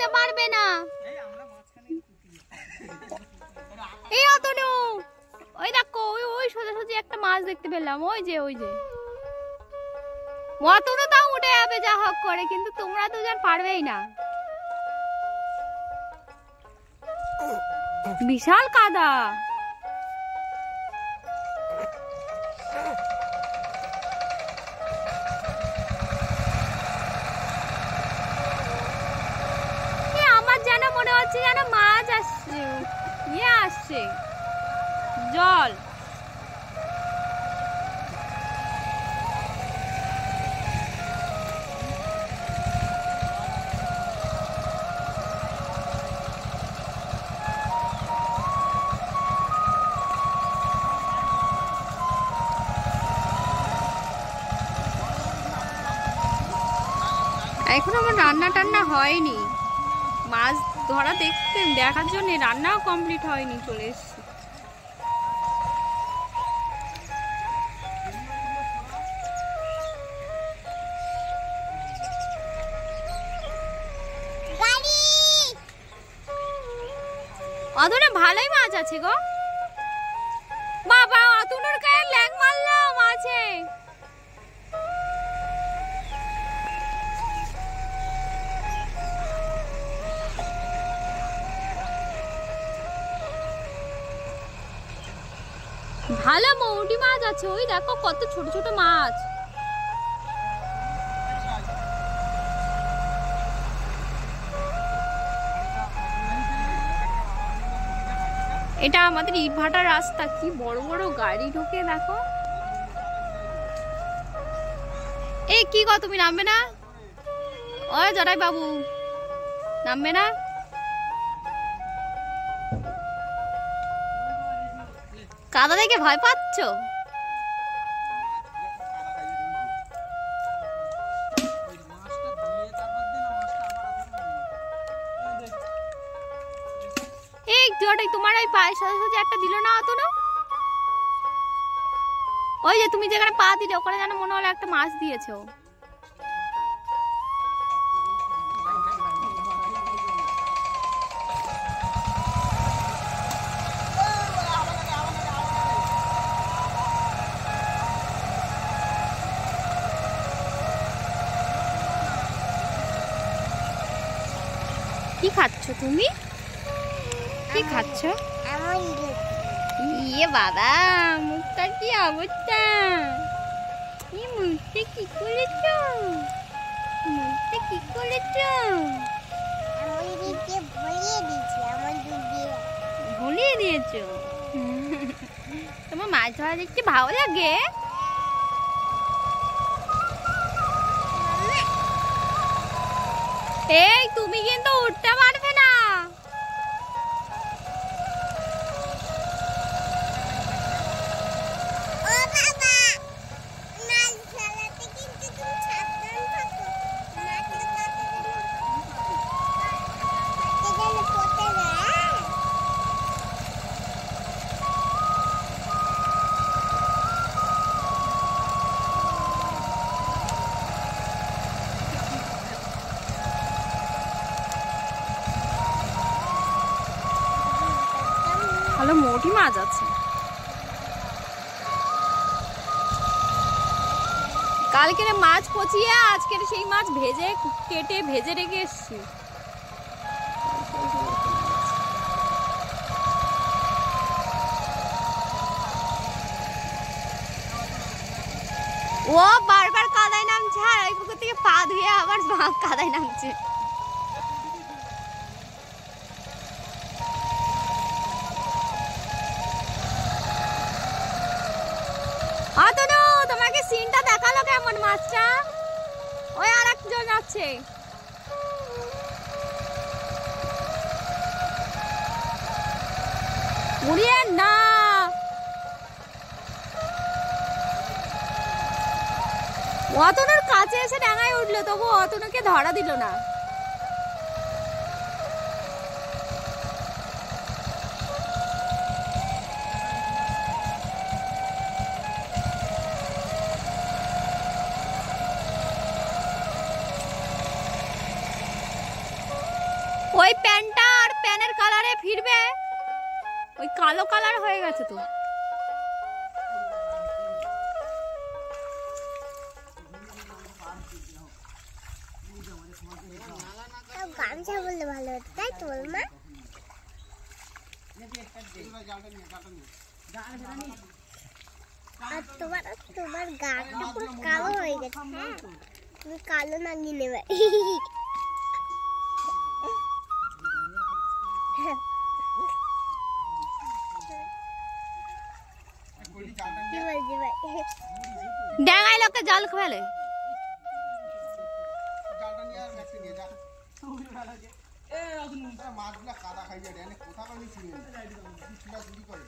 উঠতে পারবে না। এই অতনু, ওই দেখো ওই সোজাসুজি একটা মাছ দেখতে পেলাম, ওই যে অতনু তাও উঠে যাবে যা হোক করে, কিন্তু তোমরা দুজন পারবেই না। বিশাল কাদা। আমার যেন মনে হচ্ছে যেন মাছ আসছে, আসছে জল। এখন আমার রান্না টান্না হয়নি, মাছ ধরা দেখার জন্য রান্নাও কমপ্লিট হয়নি, চলে এসছি। অতটা ভালোই মাছ আছে গো বাবা, অতনুর গায়ে ল্যাং মারলো মাছে। ভালো মৌটি মাছ আছে, ওই দেখো কত ছোট ছোট মাছ। এটা আমাদের ইটভাটার রাস্তা, কি বড় বড় গাড়ি ঢোকে দেখো। এই কি গো তুমি নামবে না? ওই জটাই বাবু নামবে না? কাদা দেখে ভয় পাচ্ছ? এই জটাই তোমার ওই পায়ের সাথে সাথে একটা দিল না অত না? ওই যে তুমি যেখানে পা দিলে ওখানে যেন মনে হলো একটা মাছ দিয়েছো। কি খাচ্ছ তুমি? কি খাচ্ছ? ইয়ে বাবা, মুখটা কি অবস্থা! এই মুখটা কি করেছ? মুখটা কি করেছ? ভুলিয়ে দিয়েছ? তোমার মাছ ধরা দেখতে ভালো লাগে? এই তুমি কিন্তু উঠতে পারবে না। ভালো মোটি মাছ আছে। কালকে মাছ পচিয়ে আজকে সেই মাছ ভেজে কেটে ভেজে রেখে এসছি। ও বারবার কাদায় নামছে, আর ওই পুকুর থেকে পা ধুয়ে আবার কাদায় নামছে। অতনু, তোমাকে সিনটা দেখালো কেমন মাছটা? ওই আর একজন যাচ্ছে। উড়িয়ে না, অতনুর কাছে এসে ডাঙায় উঠলো, তবু অতনুকে ধরা দিল না। ওই প্যান্টটা আর প্যানের কালারে ফিরবে, ওই কালো কালার হয়ে গেছে তো। গামছা বললে ভালো হতো, তাই তো মা? আর তোমার গাটা পুরো কালো হয়ে গেছে। হ্যাঁ, তুমি কালো নাগিয়ে নেবে। ডাঙায় লোকে জল ফেলে। মাছগুলা কাদা খাই যায়, কোথা করে চুরি করে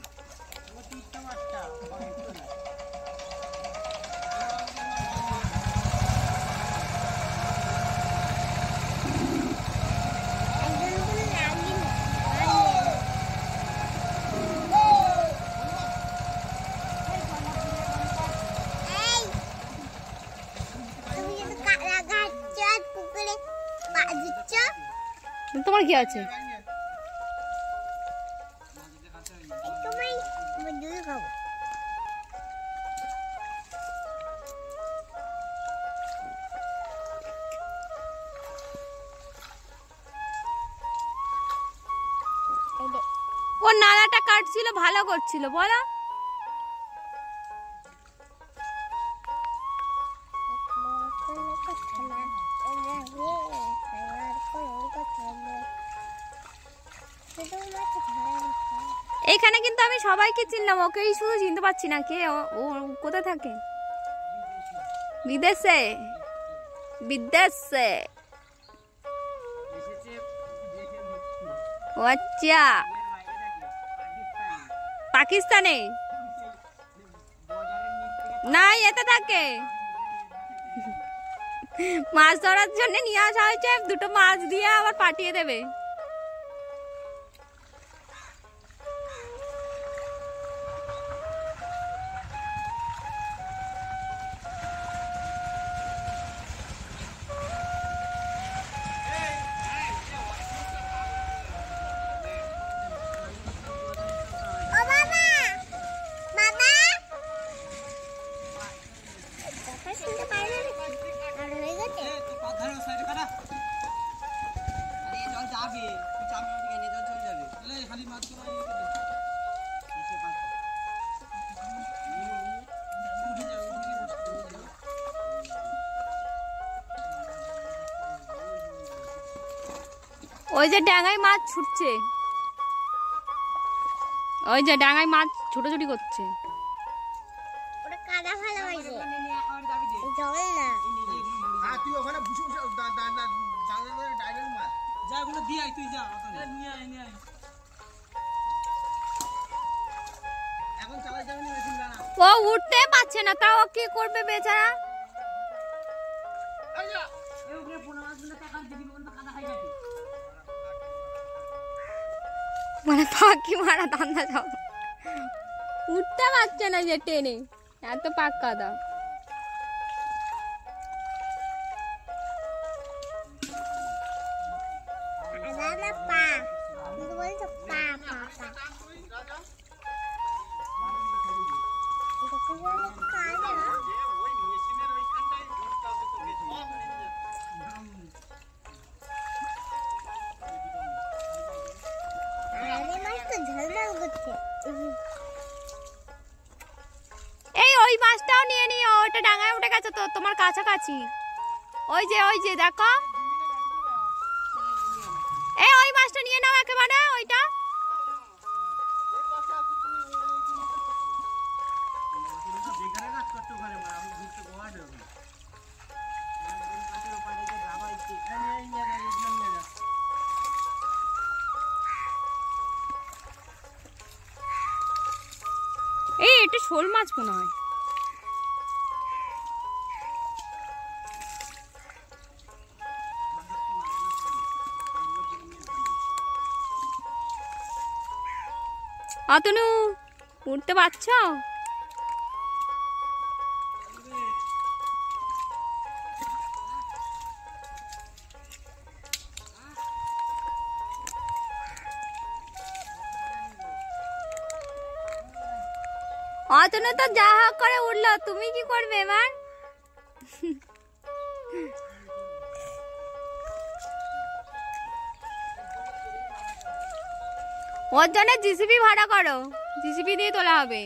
তোমার কি আছে? ও নালাটা কাটছিল, ভালো করছিল বলো। এখানে কিন্তু আমি সবাইকে চিনলাম, ওকেই শুধু চিনতে পারছি না। কে ও? কোথায় থাকে? বিদেশে। বিদেশে। ও আচ্ছা, পাকিস্তানে না, এতে থাকে। মাছ ধরার জন্য নিয়ে আসা হয়েছে, দুটো মাছ দিয়ে আবার পাঠিয়ে দেবে। ওই যে ডাঙায় মাছ ছুটছে, ওই যে ডাঙায় মাছ ছুটোছুটি করছে। ওটা কাদা ভালো হয়েছে, জল না। তুই ওখানে বসে বসে ডাইরেক্ট মাছ যা, ওগুলো দিয়ে আয়, তুই যা নিয়ে আয়, নিয়ে আয়। এখন চালাই যাবে না মেশিন দাঁড়া। ও উঠতে পারছে না, তাও কি করবে বেচারা। মানে ফাঁকি মারা ধান্দা যাও, উঠতে পারছে না যে টেনে, এত পাক কাদা। এই ওই মাছটাও নিয়ে নিও, ওটা ডাঙায় উঠে গেছে তো তোমার কাছাকাছি। ওই যে দেখো, এই ওই মাছটা নিয়ে নাও একেবারে, ওইটা। এই এটা শোল মাছ মনে হয়। অতনু উঠতে পারছো? অতনু তো যা হোক করে উঠলো, তুমি কি করবে এবার? ওর জন্য জিসিবি ভাড়া করো, জিসিবি দিয়ে তোলা হবে।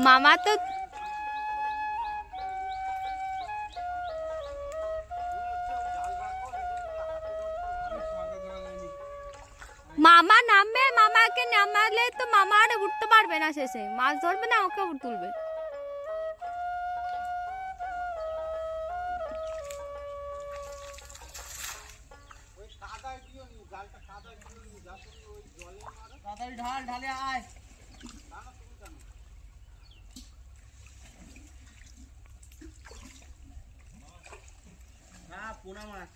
মামা তো মামা নামবে, মামাকে নামালে তো মামা আর উঠতে পারবে না, শেষে মাছ ধরবে না, ওকে তুলবে। ঢাল ঢালে আয়। হ্যাঁ পোনা মাছ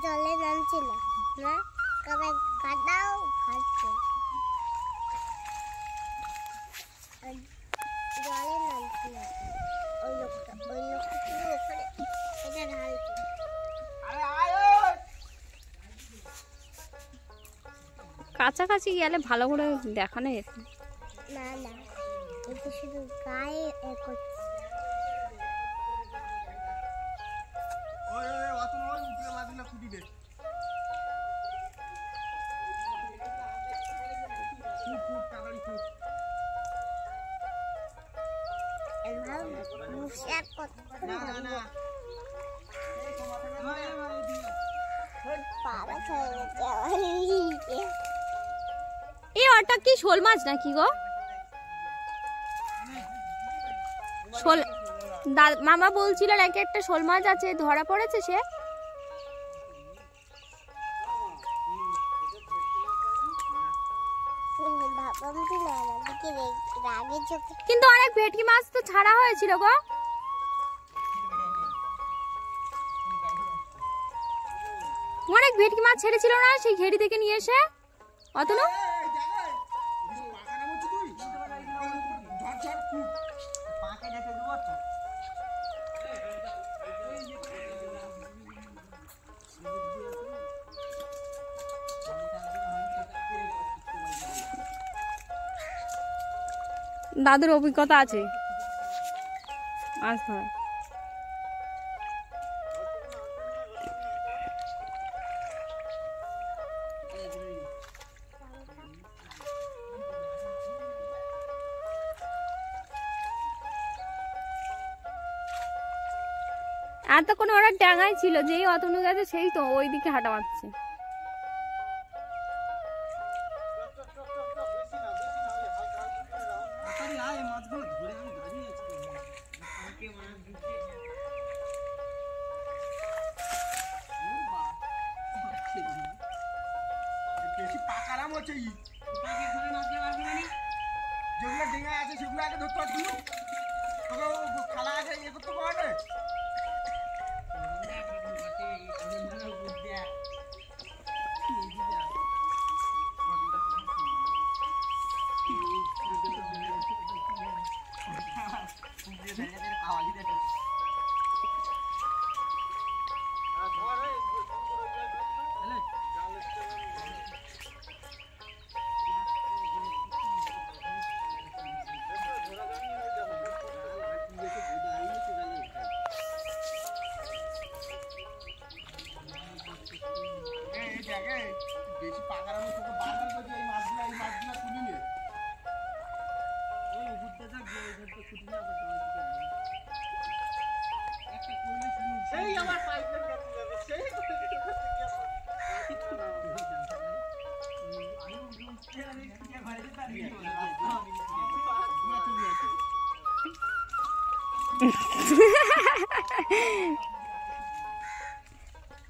জলে নামছিল না, কবে কাদাও খাচ্ছে জলে নামছিল। ওই লোকটা শুধু ওখানে এটা ঢালছে। কাছাকাছি গেলে ভালো করে দেখানো যেত। না না, এটা শুধু গায়ে করছে। এই ওটা কি শোল মাছ নাকি গো? শোল মামা বলছিল নাকি একটা শোল মাছ আছে, ধরা পড়েছে সে। কিন্তু অনেক ভেটকি মাছ তো ছাড়া হয়েছিল গো। অনেক ভেটকি মাছ ছেড়েছিল না সেই ঘেরি থেকে নিয়ে এসে? অতনু দাদুর অভিজ্ঞতা আছে মাছ ধরা। এতক্ষণ ওরা ডাঙায় ছিল, যেই অতনু গেছে সেই তো ওই দিকে হাঁটা মারছে। যেগুলো ডেঙ্গা আছে সেগুলো আগে ধরতে পারছি, খালা আছে ইয়ে করতে পারবে। বেশি পাকার আমি তোকে বারবার বলছি এই মাছগুলো তুলি নে। ওই ঘুরতে থাক, ওই ঘুরতে ছুটি না করতে হয় একটা করলে শুনি সেই আমার পাইপের কাছে যাবে সেই করতে গিয়ে আমি উঠতে আমি কি ঘরে যেতে পারি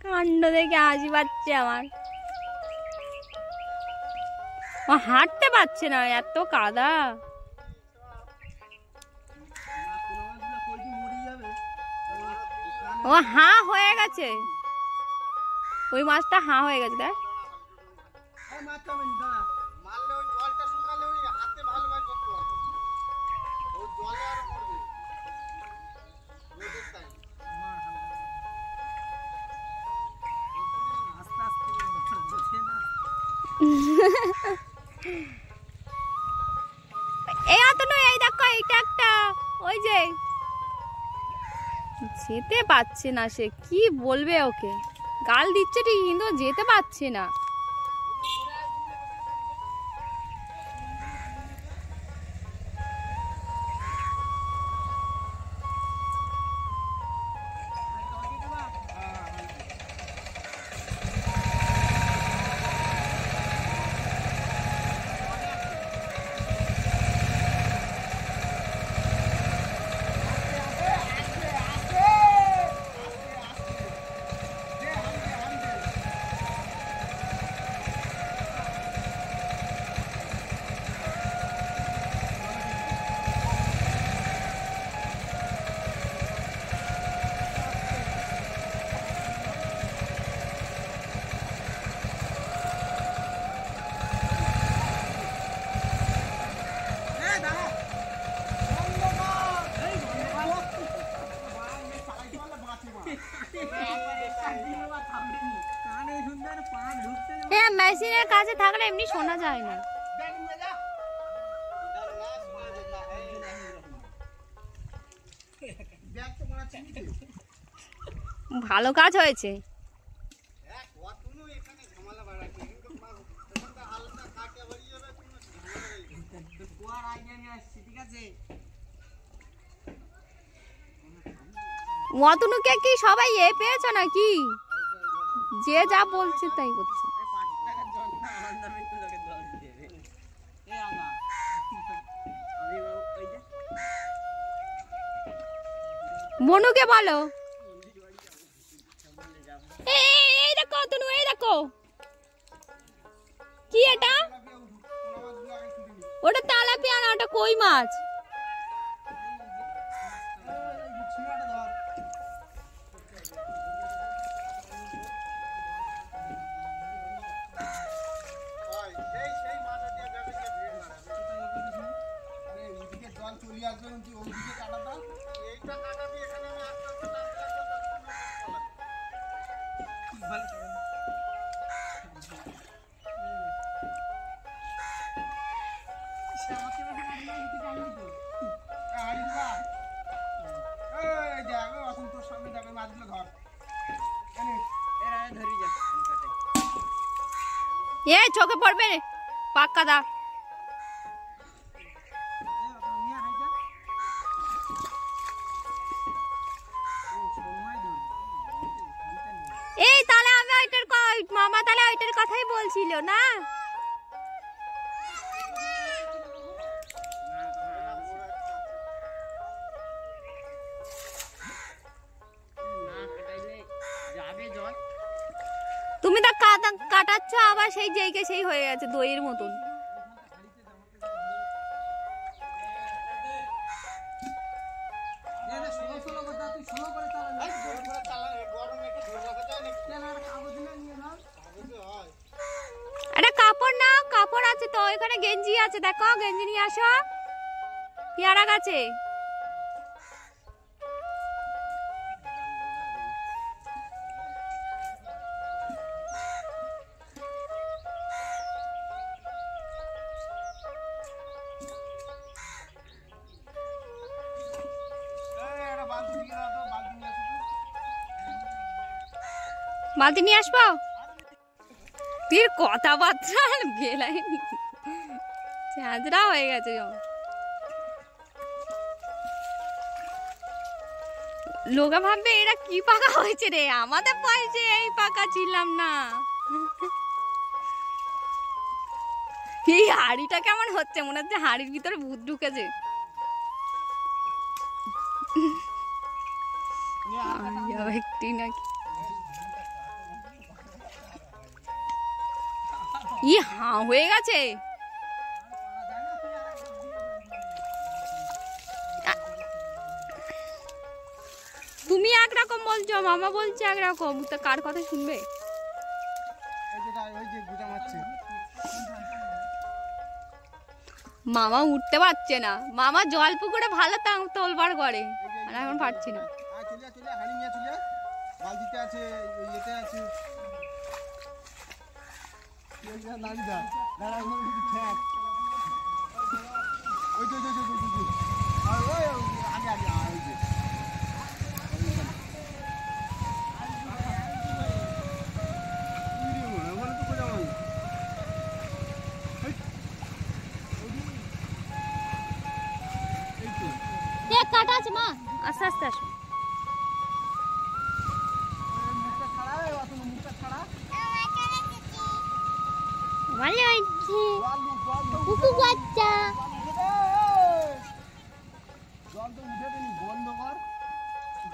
কাণ্ড দেখে হাসি পাচ্ছে আমার। ও হাঁটতে পারছে না, এত কাদা। ও হাঁ হয়ে গেছে, ওই মাছটা হাঁ হয়ে গেছে। দেখ মারলে ওই জলটা শুকালে ওই হাতে ভালো মাছ ধরতে পারবে, ওই জলে আর মরবে। এই অতনু, এই দেখো এইটা একটা, ওই যে যেতে পারছে না, সে কি বলবে ওকে, গাল দিচ্ছে ঠিক কিন্তু ও যেতে পারছে না। হ্যাঁ, মেশিনের কাছে থাকলে এমনি শোনা যায় না। ভালো কাজ হয়েছে। অতনুকে কি সবাই পেয়েছো নাকি? যে যা বলছে তাই করছে। মনুকে বলো। এই দেখো অতনু, এই দেখো কি এটা, ওটা তেলাপিয়া না, ওটা কই মাছ। এ চোখে পড়বে পাক্কা দা। এই তাহলে আমি ওইটার মামা তাহলে ওইটার কথাই বলছিল না। তুমি তো কাটাচ্ছ আবার সেই জায়গায় সেই হয়ে গেছে দইয়ের মতন। একটা কাপড় না, কাপড় আছে তো এখানে, গেঞ্জি আছে, দেখো গেঞ্জি নিয়ে আসো পেয়ারা গাছে। বালতি নিয়ে আসবো। ফির কথাবার্তা বেলাই চাঁদরা হয়ে গেছে। লোকে ভাববে এরা কি পাকা হয়েছে রে, আমাদের বয়সে এই পাকা ছিলাম না। এই হাড়িটা কেমন হচ্ছে, মনে হচ্ছে হাড়ির ভিতরে ভূত ঢুকেছে। একটি নাকি ই হা হয়ে গেছে। তুমি একরকম বলছো, মামা বলছে একরকম, তো কার কথা শুনবে? মামা উঠতে পারছে না, মামা জল পুকুরে ভালো তোলবার করে, আর এখন পারছি না। বালতিতে আছে, ইয়েতে আছে। দাঁড়া ঠ্যাক ওই তো আর ওই আগে আগে ওই যে কাটা আছে মা, আস্তে আস্তে আসো। ভালো হয়েছে কুকু বাচ্চা।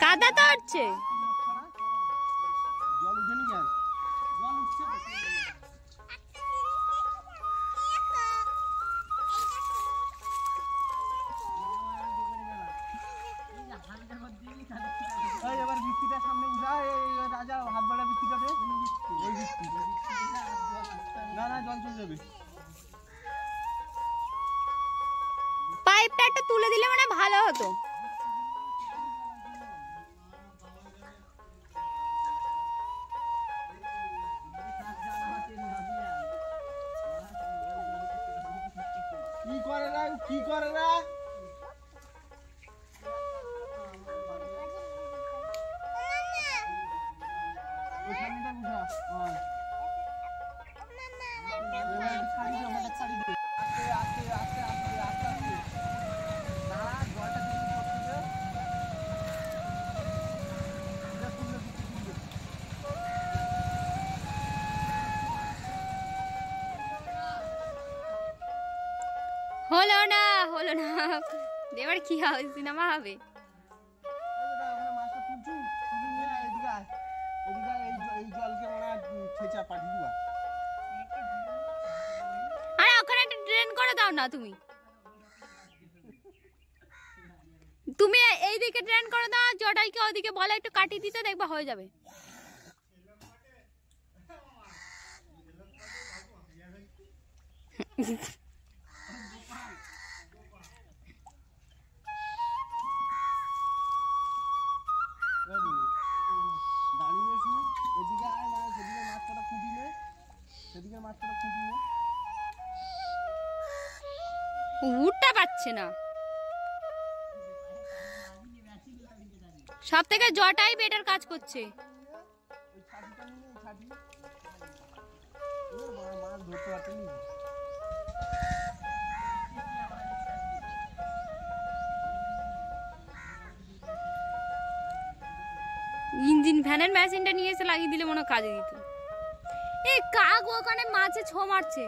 কাদা তো হচ্ছে, জল উঠেনি কেন? জল উঠছে এবার বৃষ্টিটা সামনে উঠা, রাজা হাত বাড়া বৃষ্টিটা দে, ওই বৃষ্টি না না জল চলে যাবে। পাইপটা একটু তুলে দিলে মানে ভালো হতো। কি করে রা, কি করে রা? ওই সামনেটা উঠা, হ্যাঁ এবার ছাড়ি দে, ওটা ছাড়ি দে, আস্তে আস্তে আস্তে আস্তে আস্তে আস্তে দাঁড়া, জলটা দিকে পড়তে দে, এটা তুললে তুললে হলো না হলো না, এবার কি হবে? সিনেমা হবে। ওখানে মাছটা তুলছু, তুলে নিয়ে এদিকে আয়, এদিকে আয়, এই জলকে মনে হয় ছেঁচা পাঠিয়ে দিবা। আরে ওখানে একটা ড্রেন করে দাও না তুমি, তুমি এইদিকে ড্রেন করে দাও, জটাইকে ওদিকে বলে একটু কাটিয়ে দিতে, দেখবা হয়ে যাবে। দাঁড়িয়ে এসু, এদিকে আয় না, সেদিকে মাছটা খুঁটি নে, সেদিকে মাছটা খুঁটি নে। উঠতে পারছে না, সব থেকে জটাই বেটার কাজ করছে। ওই ছাটিটা নিয়ে, ওই ছাটি মাছ ধরতে পারতেনি। ইঞ্জিন ফ্যানের মেশিনটা নিয়ে এসে লাগিয়ে দিলে মনে হয় কাজে দিত। এই কাক ওখানে মাছে ছো মারছে।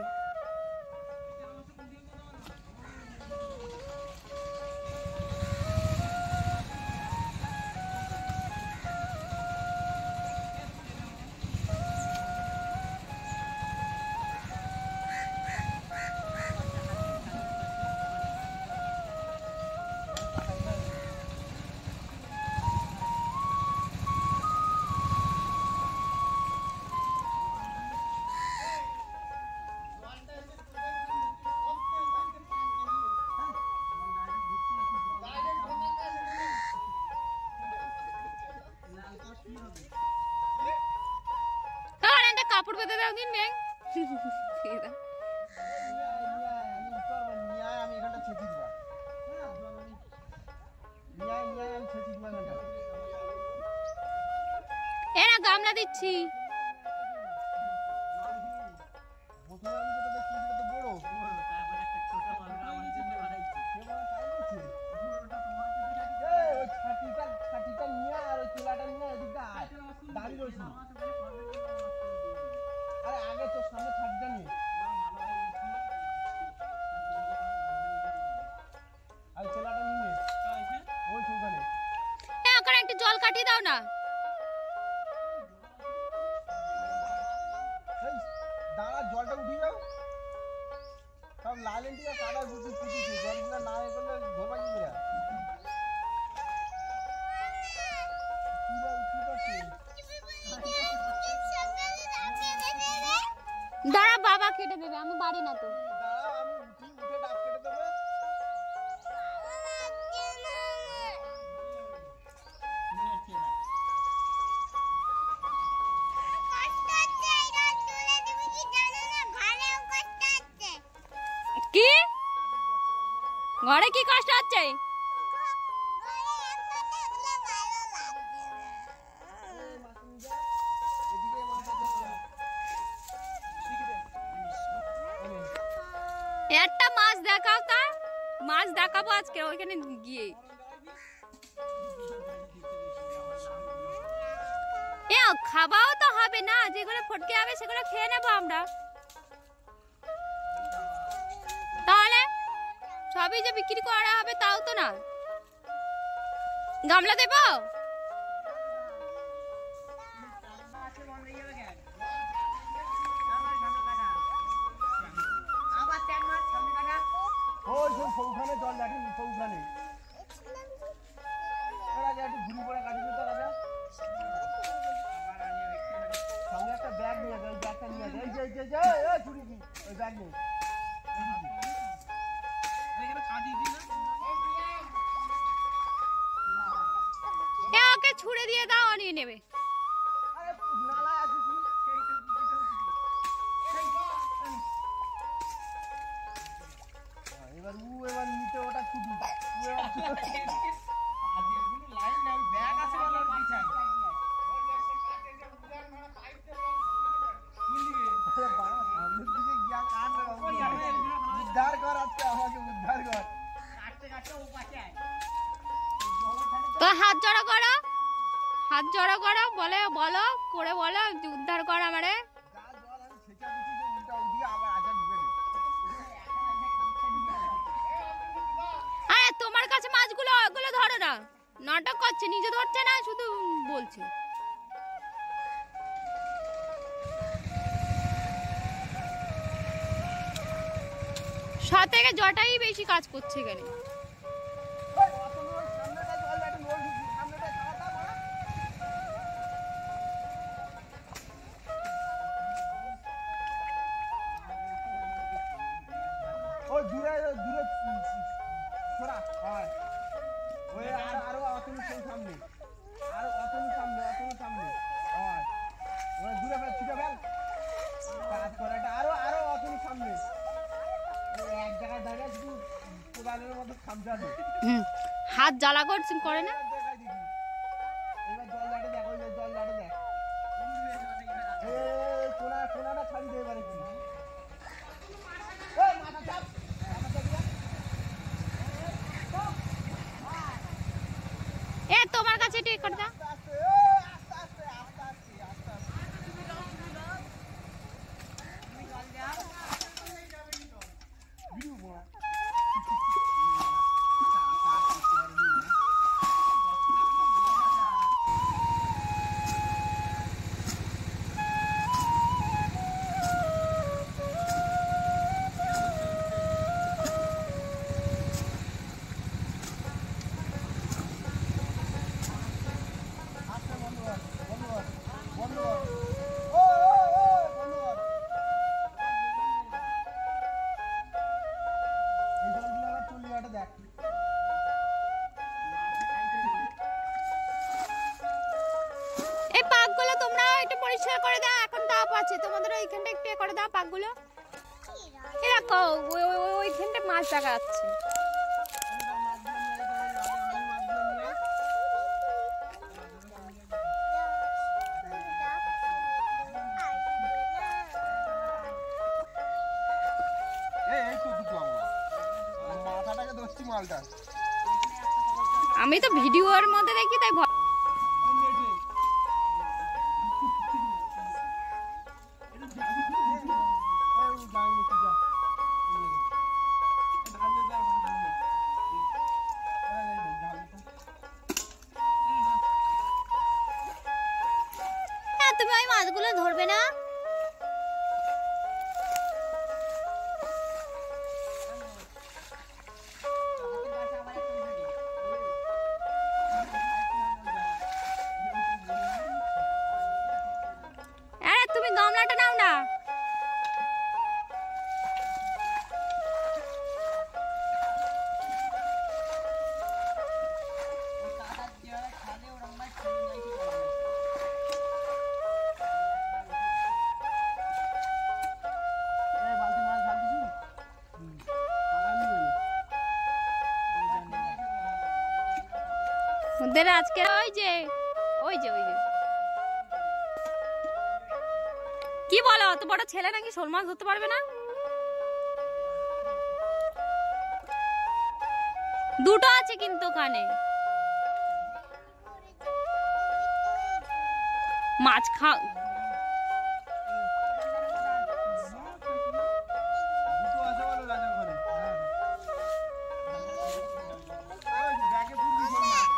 কাপড় বেঁধে দাও দিন ব্যাং। আমি এখানটা ছেঁচি দিবা, আমি ছেঁচি দিবা এখানটা। এরা গামলা দিচ্ছি। প্রথমে আমি যেটা দেখছি সেটা তো বড়, তারপরে একটা ছোট মালটা আমার জন্য বানাইছি, সে মানে তাই করছে। ওই ছাটিটা নিয়ে আর ওই চুলাটা নিয়ে এদিকে আয়, দাঁড়িয়ে রয়েছি। আরে আগে তোর সামনে ছাটিটা নিয়ে আর চুলাটা নিয়ে ওই ওখানে ওখানে একটু জল কাটিয়ে দাও না। দাঁড়া, জলটা উঠিয়ে যাও, সব লাল এন্টিকা কাদায় ফুটিছে, জলগুলো না এ করলে ধরবা কি করে? দাঁড়া, বাবা কেটে দেবে, আমি বাড়ি না তো। দাঁড়া, আমি উঠে ডাব কেটে দেবে। কি ঘরে কি কষ্ট হচ্ছে? একটা মাছ দেখাও, তা মাছ দেখাবো আজকে ওইখানে গিয়ে। খাওয়াও তো হবে না, যেগুলো ফটকে যাবে সেগুলো খেয়ে নেবো আমরা। তাহলে সবই যে বিক্রি করা হবে তাও তো না। গামলা দেবো? ওখানে জল লাঠি ওখানে একটু ঘুরি পড়ে কাটি দিতে রাজা সঙ্গে একটা ব্যাগ নিয়ে যায়, ওই ব্যাগটা নিয়ে যায়। এই ছুরি কি ওই ব্যাগ নেই, ওকে ছুড়ে দিয়ে দাও, নিয়ে নেবে। এবার নিচে ওটা ছুটি উদ্ধার কর, আজকে আমাকে উদ্ধার কর। তো হাত জড়ো করো, হাত জড়ো করো, বলে বলো করে বলো উদ্ধার কর আমারে। আরে তোমার কাছে মাছগুলো ওগুলো ধরো না, নাটক করছে, নিজে ধরছে না, শুধু বলছে। সব থেকে জটাই বেশি কাজ করছে এখানে। দূরে দূরে ছড়া হয় ওই আরো অতনু সামনে, আরো অতনু সামনে হয় ওই দূরে ছুটে ফেল কাজ করাটা, আরো আরো অতনু সামনে এক জায়গায় দাঁড়িয়ে শুধু কোদালের মতো খামচা দে। হাত জ্বালা করছে করে না। এবার জল লাটে দেখ, ওই জল লাটে দেখ, কোনাটা ছাড়ি দে এবারে কি মাথা চাপ। তোমার কাছে ঠিক করে দাও। এই পাকগুলো তোমরা একটু পরিষ্কার করে দাও, এখন তাপ আছে তোমাদের ওইখানটা একটু করে দাও পাকগুলো। এরকম ওইখানটা মাছ দেখা যাচ্ছে। আমি তো ভিডিওর মধ্যে দেখি তাই তুমি ওই মাছগুলো ধরবে না? তুমি গামলাটা নাও না। ওদের আজকে ওই যে ওই যে ওই যে কি বলো, অত বড় ছেলে নাকি শোল মাছ ধরতে পারবে না? দুটো আছে কিন্তু ওখানে মাছ খা। দুটো আছে বলো রাজা ঘরে। ওই ব্যাগে পুরবি শোল মাছ।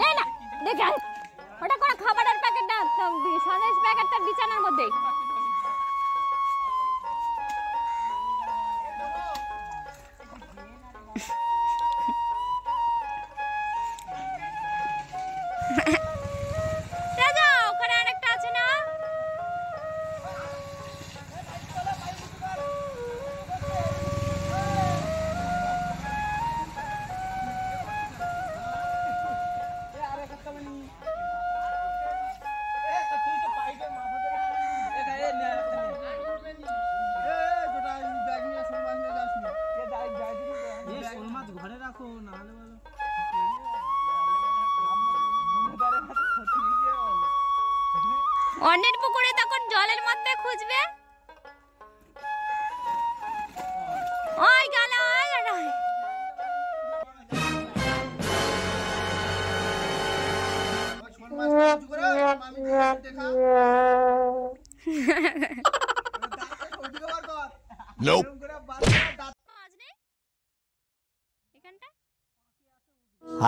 না না দেখে আয়। ওটা কোনো খাবারের প্যাকেট না, সন্দেশ প্যাকেটটা বিছানার মধ্যে। রাজা ওখানে আরেকটা আছে না? তুই তো পাইপের মাথা ধরে ব্যাগ নিয়ে শোল মাছ নিয়ে যাস না। শোল মাছ ঘরে রাখো না হলে বলো অন্যের পুকুরে তখন জলের মধ্যে খুঁজবে। ওই গেল ওই গেল। শোল মাছ কিছু করে আমি দেখা ওদিকে বার কর। এরকম করে বার কর, দাঁত মাছ নেই এখানটা?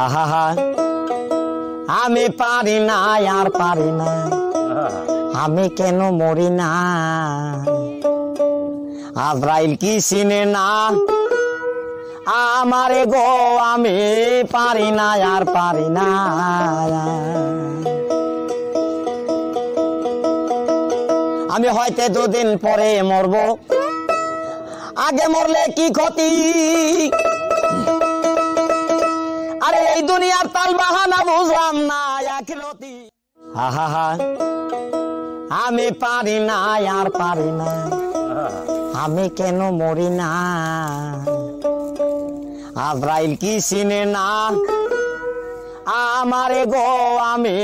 আহা আমি পারি না আর পারি না, আমি কেন মরি না, আজরাইল কি চিনে না আমারে গো, আমি পারি না আর পারি না। আমি হয়তো দুদিন পরে মরবো, আগে মরলে কি ক্ষতি, আরে এই দুনিয়ার তাল বাহানা বুঝলাম না একরতি। আহা আমি পারি না আর পারি না, আমি কেন মরি না, আজরাইল কি চিনে না আমারে গো, আমি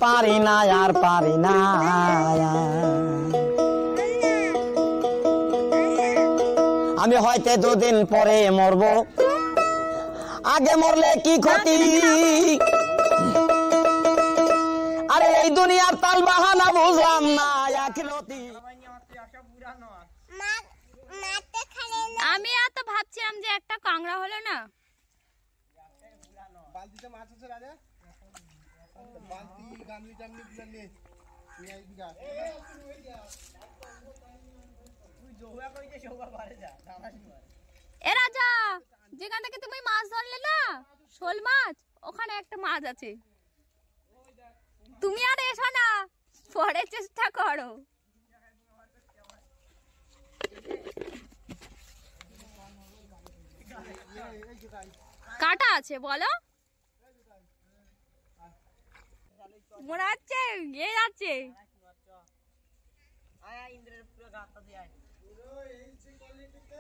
পারি না আর পারি না। আমি হয়তো দুদিন পরে মরবো, আগে মরলে কি ক্ষতি, আরে এই দুনিয়ার তাল বাহানা বুঝলাম না একরতি। আমি এত ভাবছিলাম যে একটা কাঁকড়া হলো না। বালতিতে মাছ আছে রাজা, বালতি গামলি টামলি গুলো নিয়ে নিয়ে এইদিকে আয়। এ রাজা, যেখান থেকে তুমি মাছ ধরলে না শোল মাছ, ওখানে একটা মাছ আছে। তুমি আর এসো না, পরে চেষ্টা করো। কাটা আছে বলো, মনে হচ্ছে এ যাচ্ছে।